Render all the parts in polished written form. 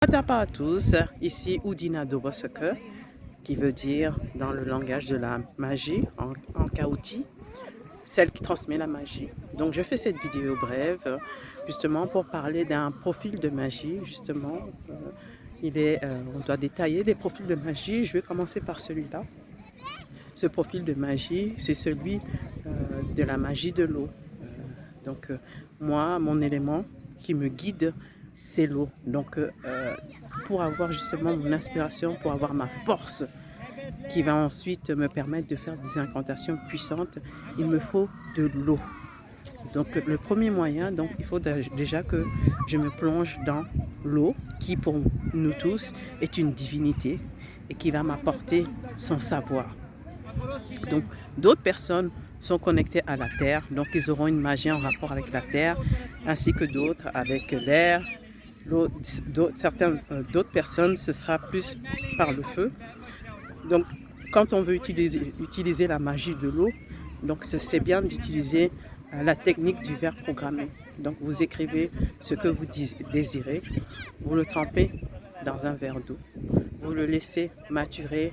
Pas à tous, ici Udina Doboseke, qui veut dire dans le langage de la magie, en kaouti, celle qui transmet la magie. Donc je fais cette vidéo brève, justement pour parler d'un profil de magie, justement. On doit détailler des profils de magie. Je vais commencer par celui-là. Ce profil de magie, c'est celui de la magie de l'eau. Moi, mon élément qui me guide, c'est l'eau. Donc, pour avoir justement mon inspiration, pour avoir ma force qui va ensuite me permettre de faire des incantations puissantes, il me faut de l'eau. Donc, le premier moyen, donc, il faut déjà que je me plonge dans l'eau, qui pour nous tous est une divinité et qui va m'apporter son savoir. Donc, d'autres personnes sont connectées à la terre, donc ils auront une magie en rapport avec la terre, ainsi que d'autres avec l'air. D'autres personnes, ce sera plus par le feu. Donc, quand on veut utiliser la magie de l'eau, donc c'est bien d'utiliser la technique du verre programmé. Donc, vous écrivez ce que vous désirez, vous le trempez dans un verre d'eau, vous le laissez maturer.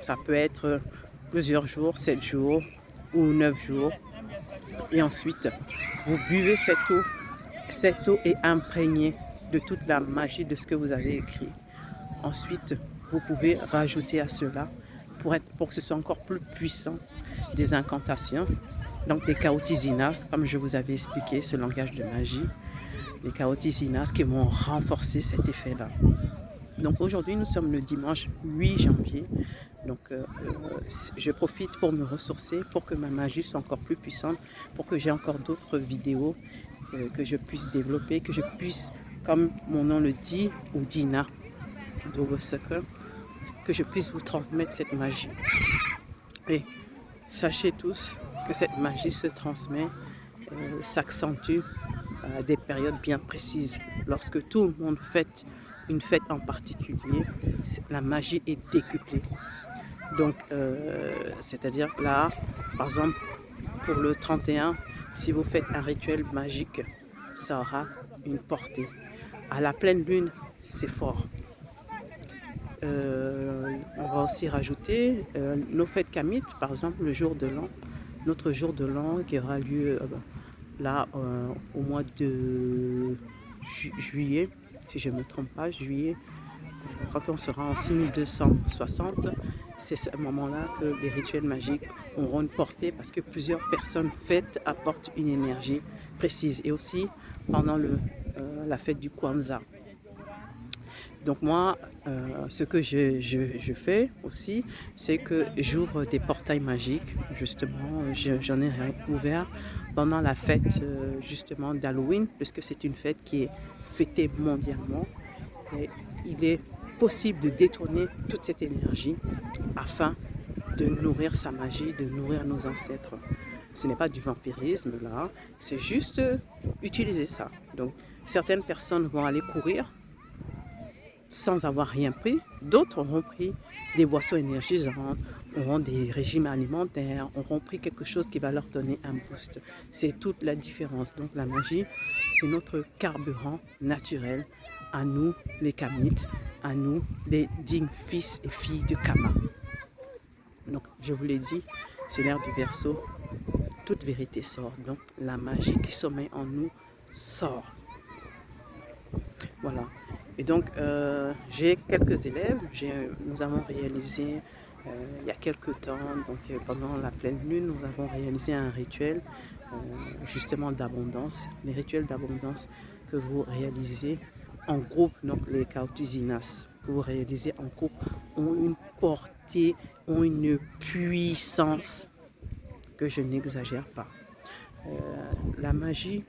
Ça peut être plusieurs jours, 7 jours ou 9 jours. Et ensuite, vous buvez cette eau. Cette eau est imprégnée de toute la magie de ce que vous avez écrit. Ensuite, vous pouvez rajouter à cela, pour que ce soit encore plus puissant, des incantations. Donc des kaotizinas, comme je vous avais expliqué, ce langage de magie. Des kaotizinas qui vont renforcer cet effet-là. Donc aujourd'hui, nous sommes le dimanche 8 janvier. Donc je profite pour me ressourcer, pour que ma magie soit encore plus puissante, pour que j'ai encore d'autres vidéos que je puisse développer, que je puisse, comme mon nom le dit, Udina Doboseke, que je puisse vous transmettre cette magie. Et sachez tous que cette magie se transmet, s'accentue à des périodes bien précises. Lorsque tout le monde fête une fête en particulier, la magie est décuplée. Donc, c'est-à-dire là, par exemple, pour le 31, si vous faites un rituel magique, ça aura une portée. À la pleine lune, c'est fort. On va aussi rajouter nos fêtes kamites, par exemple le jour de l'an, notre jour de l'an qui aura lieu là au mois de juillet, si je ne me trompe pas, juillet, quand on sera en 6260, c'est ce moment-là que les rituels magiques auront une portée parce que plusieurs personnes fêtes apportent une énergie précise. Et aussi pendant la fête du Kwanzaa. Donc moi, ce que je fais aussi, c'est que j'ouvre des portails magiques. Justement, j'en ai ouvert pendant la fête justement d'Halloween, puisque c'est une fête qui est fêtée mondialement. Et il est possible de détourner toute cette énergie afin de nourrir sa magie, de nourrir nos ancêtres. Ce n'est pas du vampirisme là, c'est juste utiliser ça. Donc certaines personnes vont aller courir sans avoir rien pris, d'autres auront pris des boissons énergisantes, auront des régimes alimentaires, auront pris quelque chose qui va leur donner un boost. C'est toute la différence. Donc la magie, c'est notre carburant naturel à nous les Kamites, à nous les dignes fils et filles de Kama. Donc je vous l'ai dit, c'est l'ère du Verseau, toute vérité sort. Donc la magie qui sommeille en nous sort. Voilà. Et donc, j'ai quelques élèves. Nous avons réalisé, il y a quelques temps, donc pendant la pleine lune, nous avons réalisé un rituel justement d'abondance. Les rituels d'abondance que vous réalisez en groupe, donc les kaotizinas, que vous réalisez en groupe, ont une portée, ont une puissance que je n'exagère pas. La magie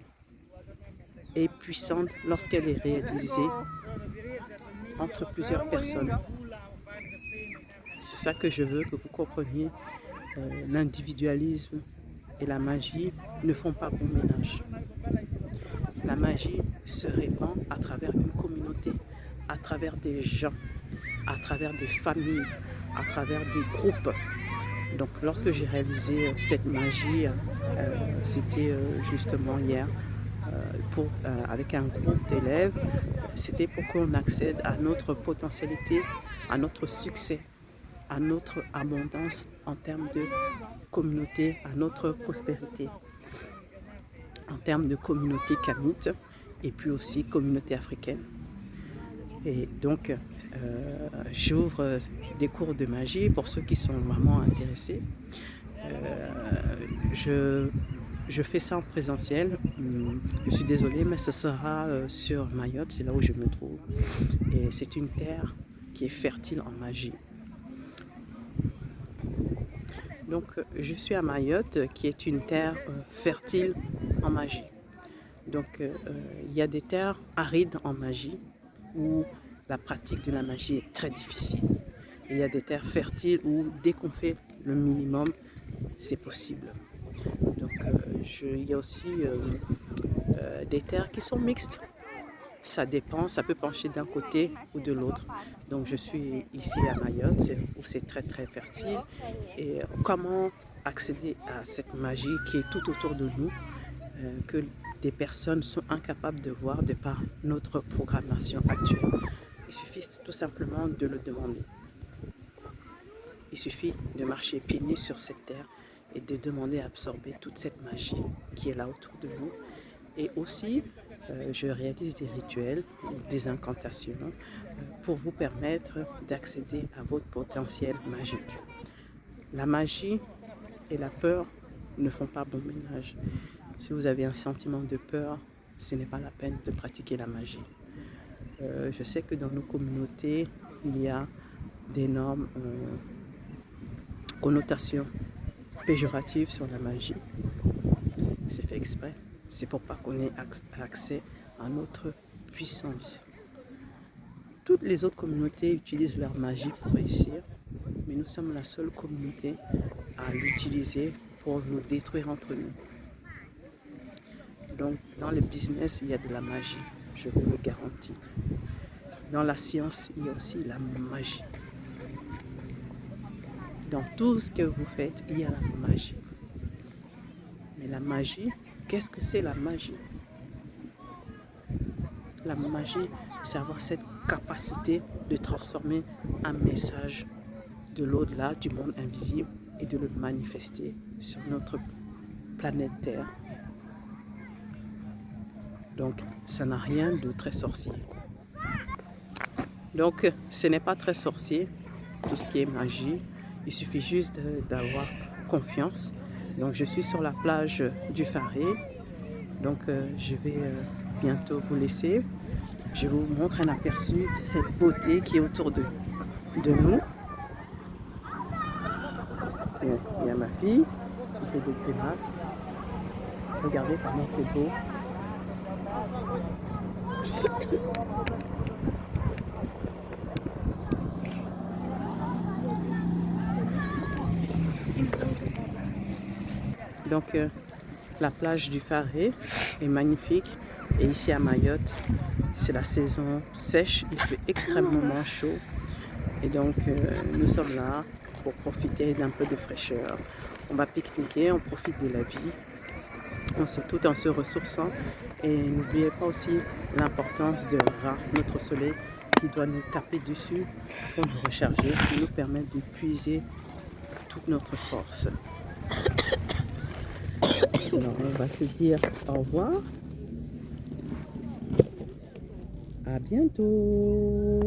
est puissante lorsqu'elle est réalisée entre plusieurs personnes. C'est ça que je veux que vous compreniez. L'individualisme et la magie ne font pas bon ménage. La magie se répand à travers une communauté, à travers des gens, à travers des familles, à travers des groupes. Donc lorsque j'ai réalisé cette magie, c'était justement hier, avec un groupe d'élèves. c'était pour qu'on accède à notre potentialité, à notre succès, à notre abondance en termes de communauté, à notre prospérité, en termes de communauté kamite et puis aussi communauté africaine. Et donc, j'ouvre des cours de magie pour ceux qui sont vraiment intéressés. Je fais ça en présentiel. Je suis désolée, mais ce sera sur Mayotte, c'est là où je me trouve. Et c'est une terre qui est fertile en magie. Donc, je suis à Mayotte, qui est une terre fertile en magie. Donc, il y a des terres arides en magie, où la pratique de la magie est très difficile. Et il y a des terres fertiles où dès qu'on fait le minimum, c'est possible. Donc il y a aussi des terres qui sont mixtes. Ça dépend, ça peut pencher d'un côté ou de l'autre. Donc je suis ici à Mayotte, où c'est très très fertile. Et comment accéder à cette magie qui est tout autour de nous, que des personnes sont incapables de voir de par notre programmation actuelle. Il suffit tout simplement de le demander. Il suffit de marcher pieds nus sur cette terre et de demander à absorber toute cette magie qui est là autour de nous. Et aussi, je réalise des rituels, des incantations pour vous permettre d'accéder à votre potentiel magique. La magie et la peur ne font pas bon ménage. Si vous avez un sentiment de peur, ce n'est pas la peine de pratiquer la magie. Je sais que dans nos communautés, il y a d'énormes connotations péjoratives sur la magie. C'est fait exprès. C'est pour pas qu'on ait accès à notre puissance. Toutes les autres communautés utilisent leur magie pour réussir, mais nous sommes la seule communauté à l'utiliser pour nous détruire entre nous. Donc, dans le business, il y a de la magie, je vous le garantis. Dans la science, il y a aussi la magie. Dans tout ce que vous faites, il y a la magie. Mais la magie, qu'est-ce que c'est la magie? La magie, c'est avoir cette capacité de transformer un message de l'au-delà, du monde invisible, et de le manifester sur notre planète Terre. Donc, ça n'a rien de très sorcier. Donc, ce n'est pas très sorcier, tout ce qui est magie. Il suffit juste d'avoir confiance. Donc, je suis sur la plage du Faré. Donc, je vais bientôt vous laisser. Je vous montre un aperçu de cette beauté qui est autour de nous. Il y a ma fille qui fait des grimaces. Regardez comment c'est beau. Donc la plage du Faré est magnifique et ici à Mayotte c'est la saison sèche, il fait extrêmement chaud et donc nous sommes là pour profiter d'un peu de fraîcheur. On va pique-niquer, on profite de la vie, tout en se ressourçant et n'oubliez pas aussi l'importance de notre soleil qui doit nous taper dessus pour nous recharger, qui nous permet de puiser toute notre force. Alors, on va se dire au revoir. À bientôt.